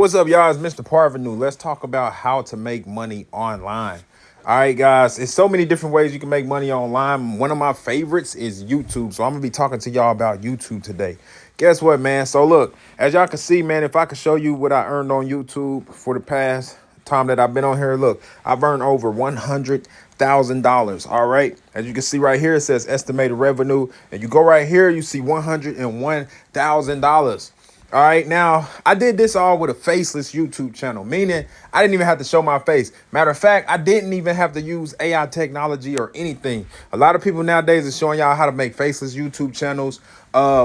What's up, y'all? It's Mr. Parvenu. Let's talk about how to make money online. All right, guys, it's so many different ways you can make money online. One of my favorites is YouTube. So I'm going to be talking to y'all about YouTube today. Guess what, man? So look, as y'all can see, man, if I could show you what I earned on YouTube for the past time that I've been on here, look, I've earned over $100,000. All right. As you can see right here, it says estimated revenue. And you go right here, you see $101,000. All right, now I did this all with a faceless YouTube channel, meaning I didn't even have to show my face. Matter of fact, I didn't even have to use AI technology or anything. A lot of people nowadays are showing y'all how to make faceless YouTube channels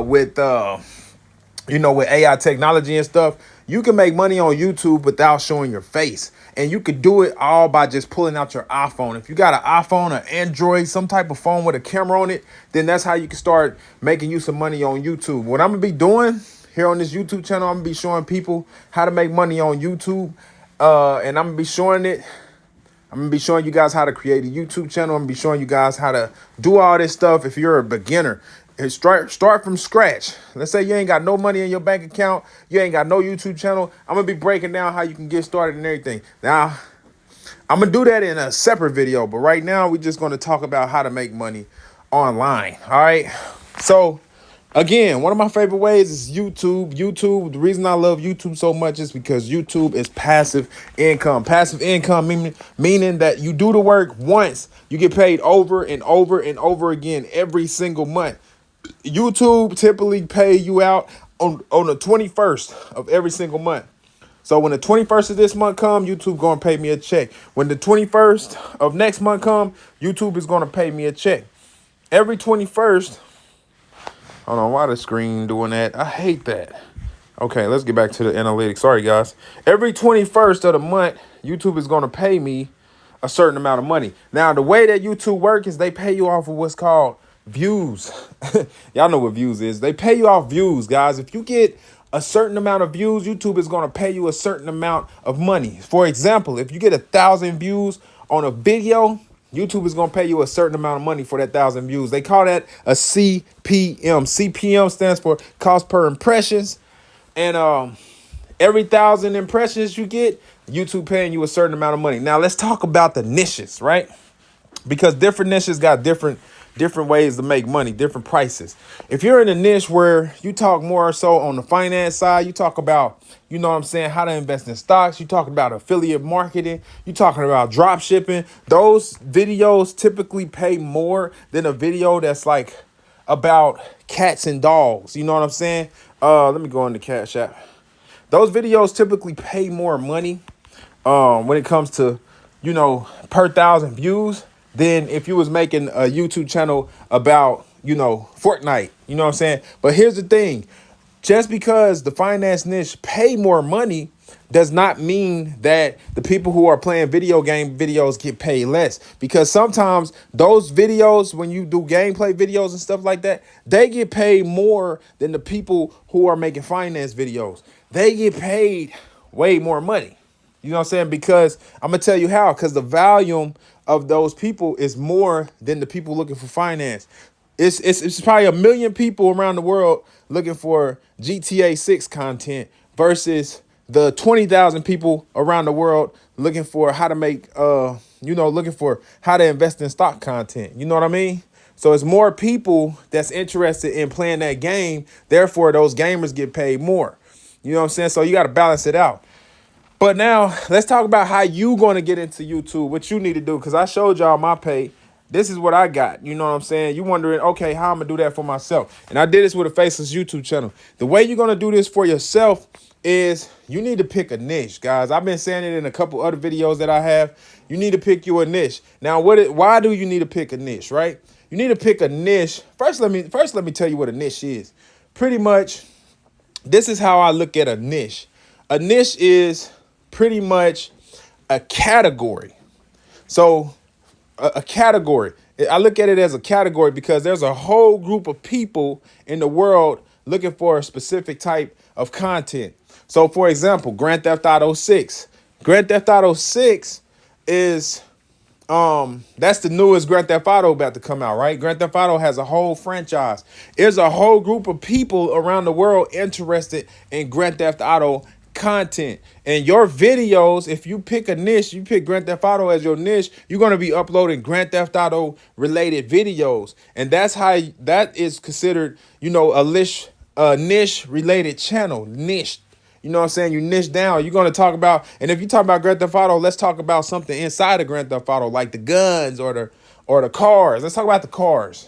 with AI technology and stuff. You can make money on YouTube without showing your face. And you could do it all by just pulling out your iPhone. If you got an iPhone, an Android, some type of phone with a camera on it, then that's how you can start making you some money on YouTube. What I'm gonna be doing here on this YouTube channel, I'm gonna be showing people how to make money on YouTube. And I'm gonna be showing it. I'm gonna be showing you guys how to create a YouTube channel. I'm gonna be showing you guys how to do all this stuff if you're a beginner. And start from scratch. Let's say you ain't got no money in your bank account, you ain't got no YouTube channel. I'm gonna be breaking down how you can get started and everything. Now, I'm gonna do that in a separate video, but right now we're just gonna talk about how to make money online. All right. So again, one of my favorite ways is YouTube. The reason I love YouTube so much is because YouTube is passive income. Passive income meaning that you do the work once, you get paid over and over and over again every single month. YouTube typically pay you out on the 21st of every single month. So when the 21st of this month come, YouTube gonna pay me a check. When the 21st of next month come, YouTube is gonna pay me a check. Every 21st. Hold on, why the screen doing that? I hate that. Okay, let's get back to the analytics. Sorry, guys. Every 21st of the month, YouTube is gonna pay me a certain amount of money. Now, the way that YouTube work is they pay you off of what's called views. Y'all know what views is. They pay you off views, guys. If you get a certain amount of views, YouTube is going to pay you a certain amount of money. For example, if you get 1,000 views on a video, YouTube is going to pay you a certain amount of money for that 1,000 views. They call that a CPM. CPM stands for cost per impressions. And every 1,000 impressions you get, YouTube paying you a certain amount of money. Now let's talk about the niches, right? Because different niches got different ways to make money, different prices. If you're in a niche where you talk more so on the finance side, you talk about, you know what I'm saying, how to invest in stocks, you talk about affiliate marketing, you talking about drop shipping, those videos typically pay more than a video that's like about cats and dogs. You know what I'm saying? Let me go into Cash App. Those videos typically pay more money when it comes to, per 1,000 views than if you was making a YouTube channel about, Fortnite. You know what I'm saying? But here's the thing. Just because the finance niche pay more money does not mean that the people who are playing video game videos get paid less. Because sometimes those videos, when you do gameplay videos and stuff like that, they get paid more than the people who are making finance videos. They get paid way more money. You know what I'm saying? Because I'm going to tell you how. Because the volume of those people is more than the people looking for finance. It's probably 1 million people around the world looking for GTA 6 content versus the 20,000 people around the world looking for how to make, looking for how to invest in stock content. You know what I mean? So it's more people that's interested in playing that game. Therefore, those gamers get paid more. You know what I'm saying? So you got to balance it out. But now let's talk about how you going to get into YouTube, what you need to do. Because I showed y'all my pay. This is what I got. You know what I'm saying? You wondering, okay, how I'm going to do that for myself. And I did this with a faceless YouTube channel. The way you're going to do this for yourself is you need to pick a niche, guys. I've been saying it in a couple other videos that I have. You need to pick you a niche. Now, why do you need to pick a niche, right? You need to pick a niche. First, let me tell you what a niche is. Pretty much, this is how I look at a niche. A niche is pretty much a category. So a category, I look at it as a category because there's a whole group of people in the world looking for a specific type of content. So for example, Grand Theft Auto 6. Grand Theft Auto 6 is that's the newest Grand Theft Auto about to come out, right? Grand Theft Auto has a whole franchise. There's a whole group of people around the world interested in Grand Theft Auto content. And your videos, if you pick a niche, you pick Grand Theft Auto as your niche, you're going to be uploading Grand Theft Auto related videos. And that's how that is considered, you know, a niche related channel. Niche. You know what I'm saying? You niche down. You're going to talk about, and if you talk about Grand Theft Auto, let's talk about something inside of Grand Theft Auto, like the guns or the cars. Let's talk about the cars,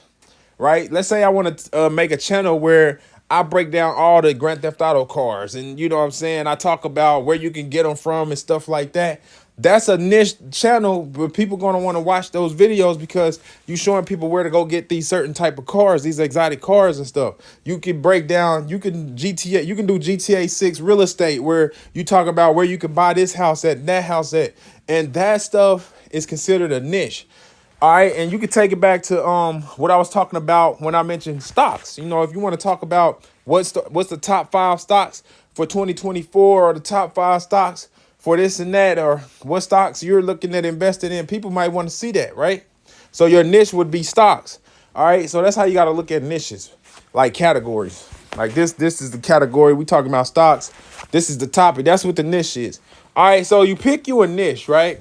right? Let's say I want to make a channel where I break down all the Grand Theft Auto cars, and you know what I'm saying? I talk about where you can get them from and stuff like that. That's a niche channel where people going to want to watch those videos because you showing people where to go get these certain type of cars, these exotic cars and stuff. You can break down, you can do GTA 6 real estate where you talk about where you can buy this house at, that house at, and that stuff is considered a niche. All right, and you can take it back to what I was talking about when I mentioned stocks. You know, if you want to talk about what's the top 5 stocks for 2024 or the top 5 stocks for this and that, or what stocks you're looking at investing in, people might want to see that, right? So your niche would be stocks. All right, so that's how you got to look at niches, like categories. Like this is the category. We talking about stocks. This is the topic. That's what the niche is. All right, so you pick you a niche, right?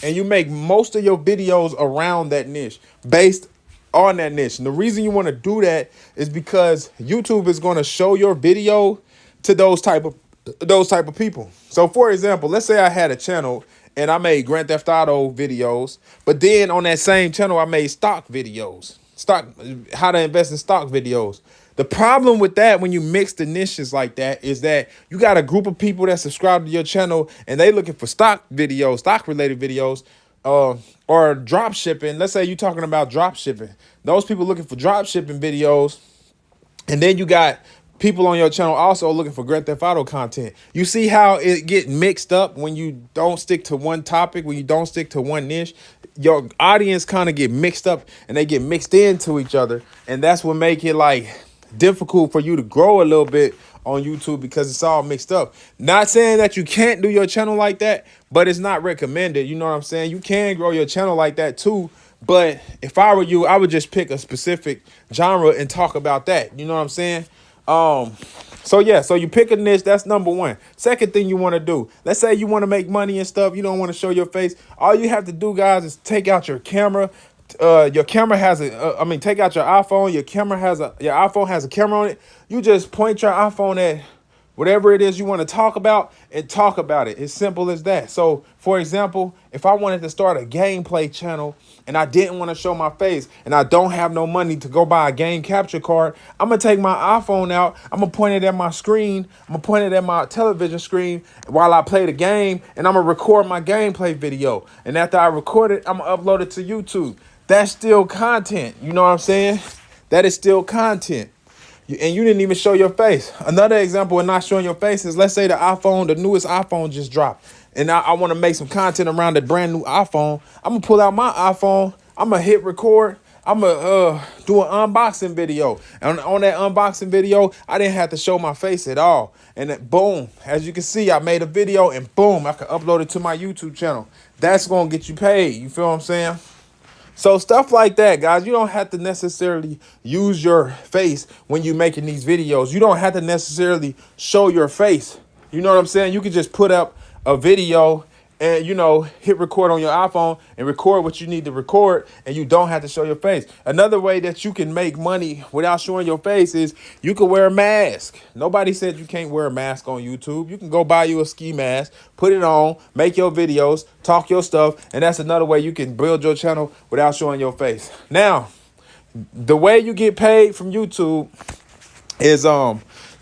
And you make most of your videos around that niche, based on that niche. And the reason you want to do that is because YouTube is going to show your video to those type of people. So for example, let's say I had a channel and I made Grand Theft Auto videos, but then on that same channel I made stock videos, how to invest in stock videos. The problem with that, when you mix the niches like that, is that you got a group of people that subscribe to your channel and they looking for stock videos, stock related videos, or drop shipping. Let's say you're talking about drop shipping. Those people looking for drop shipping videos. And then you got people on your channel also looking for Grand Theft Auto content. You see how it get mixed up when you don't stick to one topic, when you don't stick to one niche. Your audience kind of get mixed up and they get mixed into each other. And that's what make it like difficult for you to grow a little bit on YouTube, because it's all mixed up. Not saying that you can't do your channel like that, but it's not recommended. You know what I'm saying? You can grow your channel like that too. But if I were you, I would just pick a specific genre and talk about that. You know what I'm saying? So yeah, so you pick a niche. That's number one. Second thing you want to do, let's say you want to make money and stuff. You don't want to show your face. All you have to do, guys, is take out your camera. Your camera has take out your iPhone. Your iPhone has a camera on it. You just point your iPhone at whatever it is you want to talk about and talk about it. It's simple as that. So, for example, if I wanted to start a gameplay channel and I didn't want to show my face and I don't have no money to go buy a game capture card, I'm going to take my iPhone out. I'm going to point it at my screen. I'm going to point it at my television screen while I play the game, and I'm going to record my gameplay video. And after I record it, I'm going to upload it to YouTube. That's still content. You know what I'm saying? That is still content. And you didn't even show your face. Another example of not showing your face is, let's say the newest iPhone just dropped. And I want to make some content around the brand new iPhone. I'm going to pull out my iPhone. I'm going to hit record. I'm going to do an unboxing video. And on that unboxing video, I didn't have to show my face at all. And then, boom, as you can see, I made a video and boom, I can upload it to my YouTube channel. That's going to get you paid. You feel what I'm saying? So stuff like that, guys. You don't have to necessarily use your face when you're making these videos. You don't have to necessarily show your face. You know what I'm saying? You can just put up a video and, you know, hit record on your iPhone and record what you need to record, and you don't have to show your face. Another way that you can make money without showing your face is you can wear a mask. Nobody said you can't wear a mask on YouTube. You can go buy you a ski mask, put it on, make your videos, talk your stuff, and that's another way you can build your channel without showing your face. Now, the way you get paid from YouTube is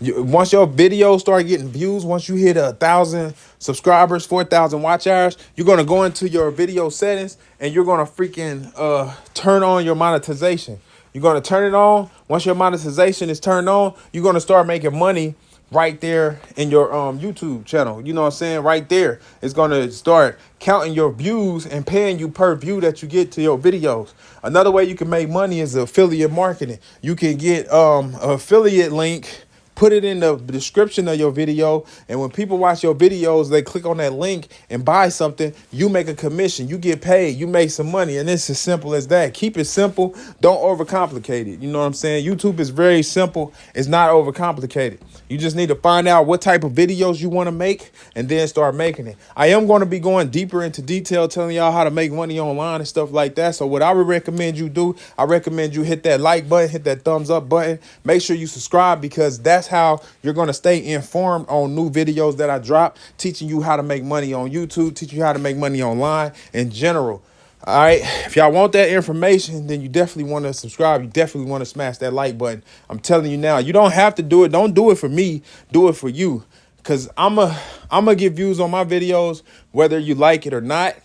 once your videos start getting views, once you hit 1,000 subscribers, 4,000 watch hours, you're going to go into your video settings and you're going to freaking turn on your monetization. You're going to turn it on. Once your monetization is turned on, you're going to start making money right there in your YouTube channel. You know what I'm saying? Right there. It's going to start counting your views and paying you per view that you get to your videos. Another way you can make money is affiliate marketing. You can get affiliate link put it in the description of your video. And when people watch your videos, they click on that link and buy something, you make a commission, you get paid, you make some money. And it's as simple as that. Keep it simple. Don't overcomplicate it. You know what I'm saying? YouTube is very simple. It's not overcomplicated. You just need to find out what type of videos you want to make and then start making it. I am going to be going deeper into detail, telling y'all how to make money online and stuff like that. So what I would recommend you do, I recommend you hit that like button, hit that thumbs up button. Make sure you subscribe, because that's how you're going to stay informed on new videos that I drop, teaching you how to make money on YouTube, teaching you how to make money online in general. All right. If y'all want that information, then you definitely want to subscribe. You definitely want to smash that like button. I'm telling you now, you don't have to do it. Don't do it for me. Do it for you. Because I'm a get views on my videos, whether you like it or not.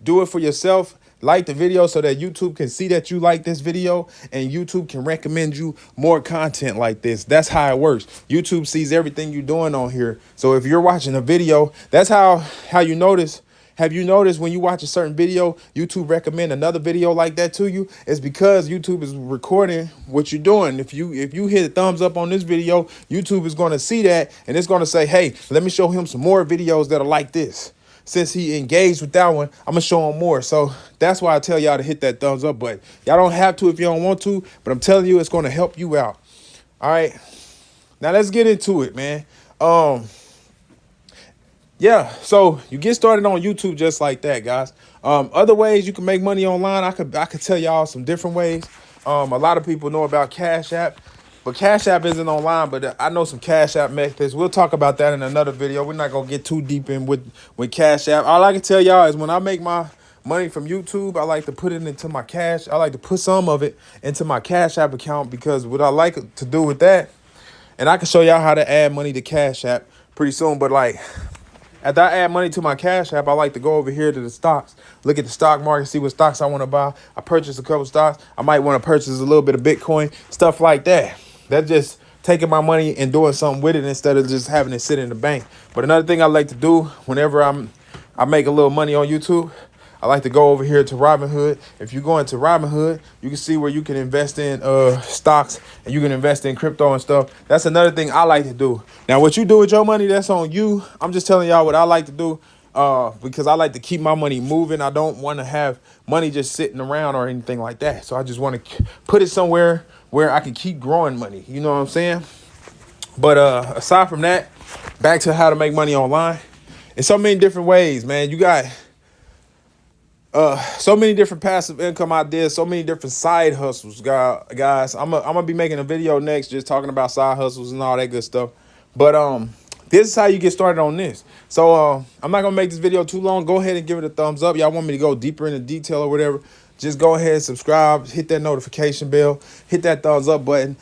Do it for yourself. Like the video so that YouTube can see that you like this video, and YouTube can recommend you more content like this. That's how it works. YouTube sees everything you're doing on here. So if you're watching a video, that's how you notice. Have you noticed when you watch a certain video, YouTube recommend another video like that to you? It's because YouTube is recording what you're doing. If you hit a thumbs up on this video, YouTube is going to see that, and it's going to say, hey, let me show him some more videos that are like this. Since he engaged with that one, I'm going to show him more. So that's why I tell y'all to hit that thumbs up button. Y'all don't have to if you don't want to, but I'm telling you, it's going to help you out. All right. Now let's get into it, man. Yeah, so you get started on YouTube just like that, guys. Other ways you can make money online, I could tell y'all some different ways. A lot of people know about Cash App, but Cash App isn't online, but I know some Cash App methods. We'll talk about that in another video. We're not going to get too deep in with Cash App. All I can tell y'all is when I make my money from YouTube, I like to put it into my cash. I like to put some of it into my Cash App account, because what I like to do with that, and I can show y'all how to add money to Cash App pretty soon, but like, after I add money to my Cash App, I like to go over here to the stocks, look at the stock market, see what stocks I want to buy. I purchase a couple stocks. I might want to purchase a little bit of Bitcoin, stuff like that. That's just taking my money and doing something with it instead of just having it sit in the bank. But another thing I like to do whenever I make a little money on YouTube, I like to go over here to Robinhood. If you go into Robinhood, you can see where you can invest in stocks, and you can invest in crypto and stuff. That's another thing I like to do. Now, what you do with your money, that's on you. I'm just telling y'all what I like to do, because I like to keep my money moving. I don't want to have money just sitting around or anything like that. So I just want to put it somewhere where I can keep growing money. You know what I'm saying? But aside from that, back to how to make money online. In so many different ways, man. You got so many different passive income ideas, so many different side hustles, guys. I'm gonna be making a video next just talking about side hustles and all that good stuff. But this is how you get started on this. So I'm not gonna make this video too long. Go ahead and give it a thumbs up. Y'all want me to go deeper into detail or whatever, just go ahead and subscribe, hit that notification bell, hit that thumbs up button.